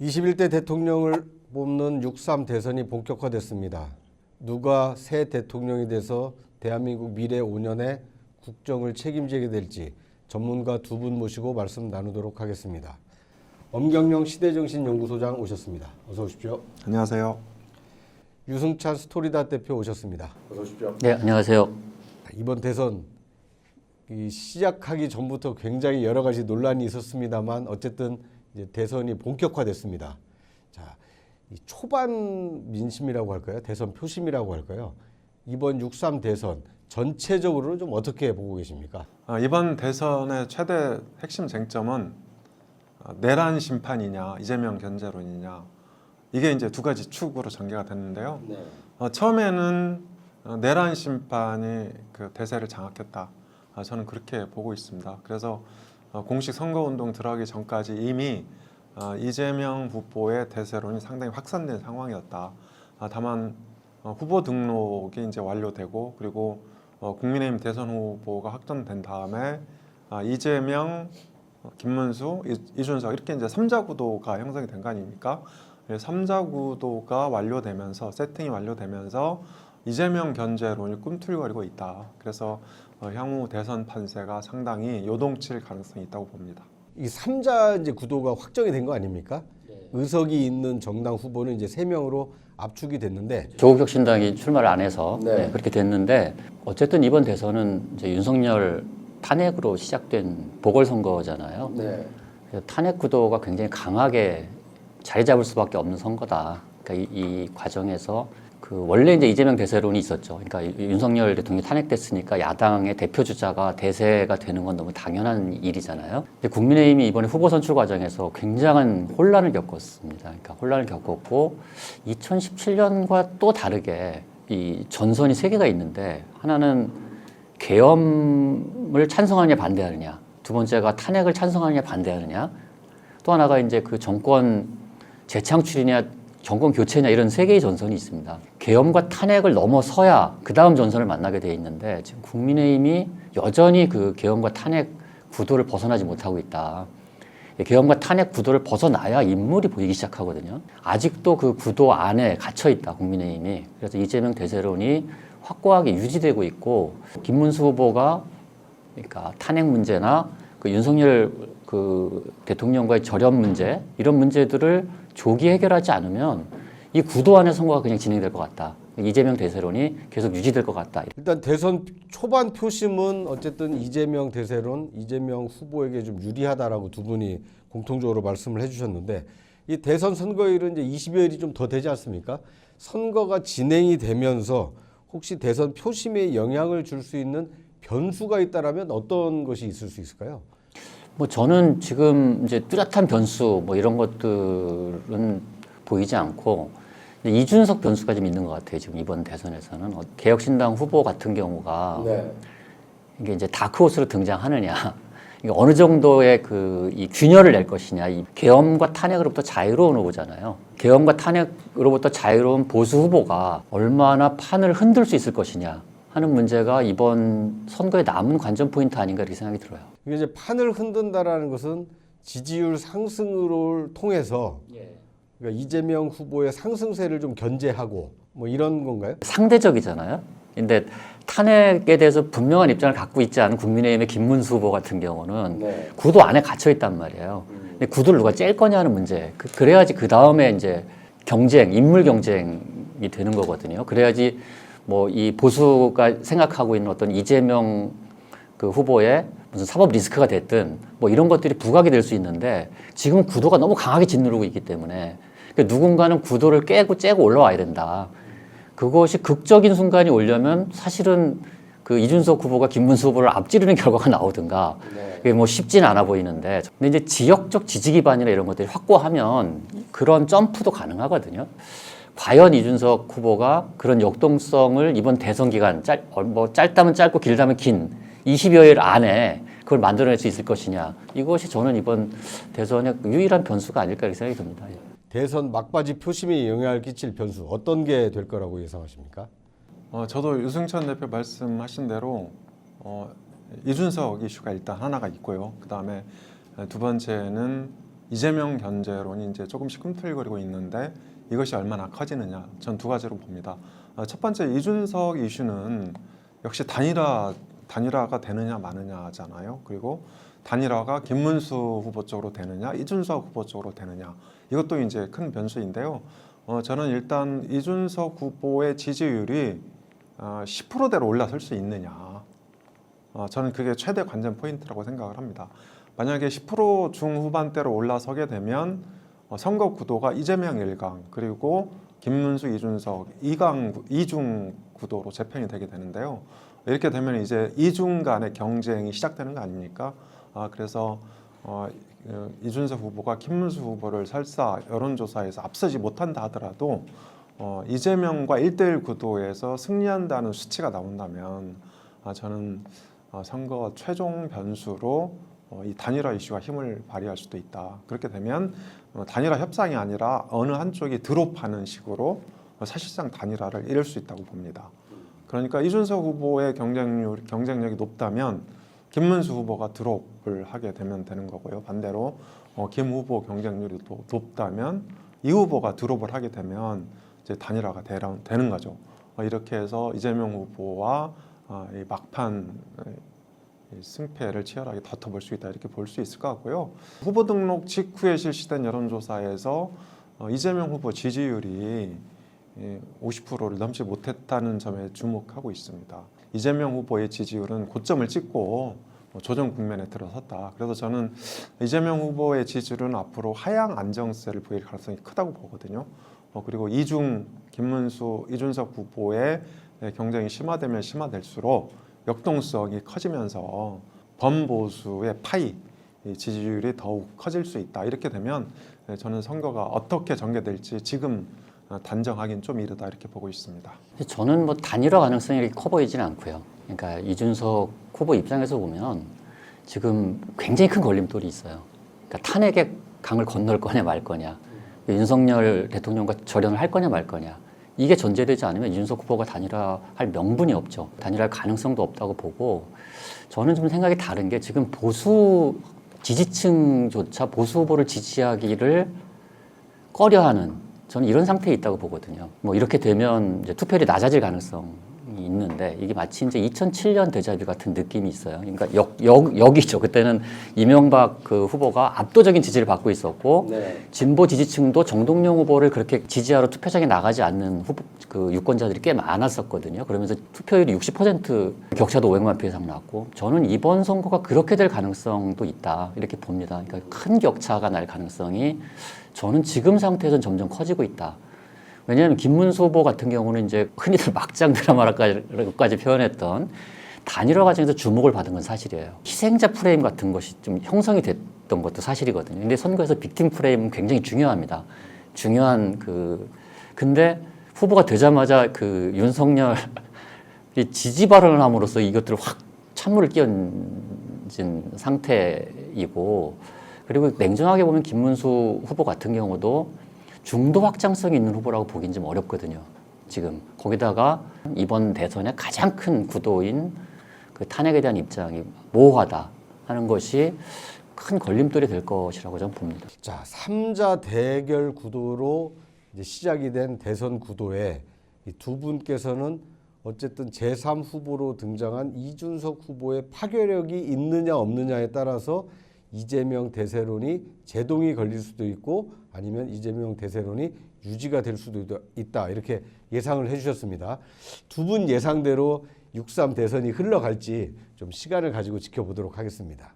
21대 대통령을 뽑는 6.3 대선이 본격화됐습니다. 누가 새 대통령이 돼서 대한민국 미래 5년의 국정을 책임지게 될지 전문가 두 분 모시고 말씀 나누도록 하겠습니다. 엄경영 시대정신연구소장 오셨습니다. 어서 오십시오. 안녕하세요. 유승찬 스토리닷 대표 오셨습니다. 어서 오십시오. 네, 안녕하세요. 이번 대선 시작하기 전부터 굉장히 여러 가지 논란이 있었습니다만 어쨌든 이제 대선이 본격화됐습니다. 자, 이 초반 민심이라고 할까요? 대선 표심이라고 할까요? 이번 6.3 대선 전체적으로 좀 어떻게 보고 계십니까? 이번 대선의 최대 핵심 쟁점은 내란 심판이냐 이재명 견제론이냐, 이게 이제 두 가지 축으로 전개가 됐는데요. 처음에는 내란 심판이 그 대세를 장악했다. 저는 그렇게 보고 있습니다. 그래서 공식 선거운동 들어가기 전까지 이미 이재명 후보의 대세론이 상당히 확산된 상황이었다. 다만 후보 등록이 이제 완료되고, 그리고 국민의힘 대선 후보가 확정된 다음에 이재명, 김문수, 이준석 이렇게 이제 3자 구도가 형성이 된 거 아닙니까? 3자 구도가 완료되면서, 세팅이 완료되면서 이재명 견제론이 꿈틀거리고 있다. 그래서 향후 대선 판세가 상당히 요동칠 가능성이 있다고 봅니다. 이 3자 이제 구도가 확정이 된 거 아닙니까? 의석이 있는 정당 후보는 이제 3명으로 압축이 됐는데, 조국혁신당이 출마를 안 해서 그렇게 됐는데, 어쨌든 이번 대선은 이제 윤석열 탄핵으로 시작된 보궐선거잖아요. 그래서 탄핵 구도가 굉장히 강하게 자리 잡을 수밖에 없는 선거다. 그러니까 이 과정에서 원래 이제 이재명 대세론이 있었죠. 그러니까 윤석열 대통령이 탄핵됐으니까 야당의 대표 주자가 대세가 되는 건 너무 당연한 일이잖아요. 근데 국민의힘이 이번에 후보 선출 과정에서 굉장한 혼란을 겪었습니다. 그러니까 혼란을 겪었고, 2017년과 또 다르게 이 전선이 세 개가 있는데, 하나는 계엄을 찬성하느냐 반대하느냐, 두 번째가 탄핵을 찬성하느냐 반대하느냐, 또 하나가 이제 그 정권 재창출이냐 정권 교체냐, 이런 세 개의 전선이 있습니다. 계엄과 탄핵을 넘어서야 그 다음 전선을 만나게 돼 있는데, 지금 국민의힘이 여전히 그 계엄과 탄핵 구도를 벗어나지 못하고 있다. 계엄과 탄핵 구도를 벗어나야 인물이 보이기 시작하거든요. 아직도 그 구도 안에 갇혀 있다, 국민의힘이. 그래서 이재명 대세론이 확고하게 유지되고 있고, 김문수 후보가 그러니까 탄핵 문제나 그 윤석열 그 대통령과의 절연 문제, 이런 문제들을 조기 해결하지 않으면 이 구도 안의 선거가 그냥 진행될 것 같다. 이재명 대세론이 계속 유지될 것 같다. 일단 대선 초반 표심은 어쨌든 이재명 대세론, 이재명 후보에게 좀 유리하다라고 두 분이 공통적으로 말씀을 해주셨는데, 이 대선 선거일은 이제 20여일이 좀 더 되지 않습니까? 선거가 진행이 되면서 혹시 대선 표심에 영향을 줄 수 있는 변수가 있다라면 어떤 것이 있을 수 있을까요? 뭐 저는 지금 이제 뚜렷한 변수 뭐 이런 것들은 보이지 않고, 이준석 변수가 좀 있는 것 같아요. 지금 이번 대선에서는 개혁신당 후보 같은 경우가 이게 이제 다크호스로 등장하느냐, 이게 어느 정도의 이 균열을 낼 것이냐. 이 계엄과 탄핵으로부터 자유로운 후보잖아요. 계엄과 탄핵으로부터 자유로운 보수 후보가 얼마나 판을 흔들 수 있을 것이냐 하는 문제가 이번 선거의 남은 관전 포인트 아닌가, 이렇게 생각이 들어요. 이게 이제 판을 흔든다라는 것은 지지율 상승을 통해서 그러니까 이재명 후보의 상승세를 좀 견제하고 뭐 이런 건가요? 상대적이잖아요. 근데 탄핵에 대해서 분명한 입장을 갖고 있지 않은 국민의힘의 김문수 후보 같은 경우는 구도 안에 갇혀 있단 말이에요. 근데 구도를 누가 짤 거냐 하는 문제. 그래야지 그 다음에 이제 경쟁, 인물 경쟁이 되는 거거든요. 그래야지 뭐 이 보수가 생각하고 있는 어떤 이재명 그 후보의 무슨 사법 리스크가 됐든 뭐 이런 것들이 부각이 될 수 있는데, 지금은 구도가 너무 강하게 짓누르고 있기 때문에 그러니까 누군가는 구도를 깨고 째고 올라와야 된다. 그것이 극적인 순간이 오려면 사실은 그 이준석 후보가 김문수 후보를 앞지르는 결과가 나오든가, 그게 뭐 쉽지는 않아 보이는데, 근데 이제 지역적 지지 기반이나 이런 것들이 확고하면 그런 점프도 가능하거든요. 과연 이준석 후보가 그런 역동성을 이번 대선 기간 뭐 짧다면 짧고 길다면 긴 20여일 안에 그걸 만들어낼 수 있을 것이냐, 이것이 저는 이번 대선의 유일한 변수가 아닐까, 이렇게 생각이 듭니다. 대선 막바지 표심에 영향을 끼칠 변수 어떤 게 될 거라고 예상하십니까? 저도 유승천 대표 말씀하신 대로 이준석 이슈가 일단 하나가 있고요. 그 다음에 두 번째는 이재명 견제론이 이제 조금씩 꿈틀거리고 있는데 이것이 얼마나 커지느냐, 전 두 가지로 봅니다. 첫 번째, 이준석 이슈는 역시 단일화가 되느냐 마느냐잖아요. 그리고 단일화가 김문수 후보 쪽으로 되느냐, 이준석 후보 쪽으로 되느냐, 이것도 이제 큰 변수인데요. 저는 일단 이준석 후보의 지지율이 10%대로 올라설 수 있느냐, 저는 그게 최대 관전 포인트라고 생각을 합니다. 만약에 10% 중후반대로 올라서게 되면 선거 구도가 이재명 1강 그리고 김문수, 이준석 2중 구도로 재편이 되게 되는데요. 이렇게 되면 이제 이중 간의 경쟁이 시작되는 거 아닙니까? 그래서 이준석 후보가 김문수 후보를 설사 여론조사에서 앞서지 못한다 하더라도 이재명과 1대1 구도에서 승리한다는 수치가 나온다면 저는 선거 최종 변수로 이 단일화 이슈가 힘을 발휘할 수도 있다. 그렇게 되면 단일화 협상이 아니라 어느 한쪽이 드롭하는 식으로 사실상 단일화를 이룰 수 있다고 봅니다. 그러니까 이준석 후보의 경쟁력이 높다면 김문수 후보가 드롭을 하게 되면 되는 거고요. 반대로 김 후보 경쟁률이 또 높다면 이 후보가 드롭을 하게 되면 이제 단일화가 되는 거죠. 이렇게 해서 이재명 후보와 이 막판 승패를 치열하게 다퉈볼 수 있다, 이렇게 볼 수 있을 것 같고요. 후보 등록 직후에 실시된 여론조사에서 이재명 후보 지지율이 50%를 넘지 못했다는 점에 주목하고 있습니다. 이재명 후보의 지지율은 고점을 찍고 조정 국면에 들어섰다. 그래서 저는 이재명 후보의 지지율은 앞으로 하향 안정세를 보일 가능성이 크다고 보거든요. 그리고 김문수, 이준석 후보의 경쟁이 심화되면 심화될수록 역동성이 커지면서 범보수의 파이, 지지율이 더욱 커질 수 있다. 이렇게 되면 저는 선거가 어떻게 전개될지 지금 단정하기는 좀 이르다, 이렇게 보고 있습니다. 저는 뭐 단일화 가능성이 이렇게 커 보이지는 않고요. 그러니까 이준석 후보 입장에서 보면 지금 굉장히 큰 걸림돌이 있어요. 그러니까 탄핵의 강을 건널 거냐 말 거냐, 윤석열 대통령과 절연을 할 거냐 말 거냐, 이게 전제되지 않으면 이준석 후보가 단일화할 명분이 없죠. 단일화할 가능성도 없다고 보고, 저는 좀 생각이 다른 게 지금 보수 지지층조차 보수 후보를 지지하기를 꺼려하는, 저는 이런 상태에 있다고 보거든요. 뭐 이렇게 되면 이제 투표율이 낮아질 가능성이 있는데, 이게 마치 이제 2007년 데자뷰 같은 느낌이 있어요. 그러니까 여기죠. 그때는 이명박 그 후보가 압도적인 지지를 받고 있었고, 진보 지지층도 정동영 후보를 그렇게 지지하러 투표장에 나가지 않는 후보 그 유권자들이 꽤 많았었거든요. 그러면서 투표율이 60% 격차도 500만 표 이상 났고, 저는 이번 선거가 그렇게 될 가능성도 있다, 이렇게 봅니다. 그러니까 큰 격차가 날 가능성이 저는 지금 상태에서는 점점 커지고 있다. 왜냐하면 김문수 후보 같은 경우는 이제 흔히들 막장 드라마라고까지 표현했던 단일화 과정에서 주목을 받은 건 사실이에요. 희생자 프레임 같은 것이 좀 형성이 됐던 것도 사실이거든요. 근데 선거에서 빅팀 프레임은 굉장히 중요합니다. 근데 후보가 되자마자 그 윤석열이 지지 발언을 함으로써 이것들을 확 찬물을 끼얹은 상태이고, 그리고 냉정하게 보면 김문수 후보 같은 경우도 중도 확장성이 있는 후보라고 보긴 좀 어렵거든요. 지금 거기다가 이번 대선의 가장 큰 구도인 그 탄핵에 대한 입장이 모호하다 하는 것이 큰 걸림돌이 될 것이라고 저는 봅니다. 자, 3자 대결 구도로 이제 시작이 된 대선 구도에 이 두 분께서는 어쨌든 제3 후보로 등장한 이준석 후보의 파괴력이 있느냐 없느냐에 따라서 이재명 대세론이 제동이 걸릴 수도 있고, 아니면 이재명 대세론이 유지가 될 수도 있다, 이렇게 예상을 해주셨습니다. 두 분 예상대로 6.3 대선이 흘러갈지 좀 시간을 가지고 지켜보도록 하겠습니다.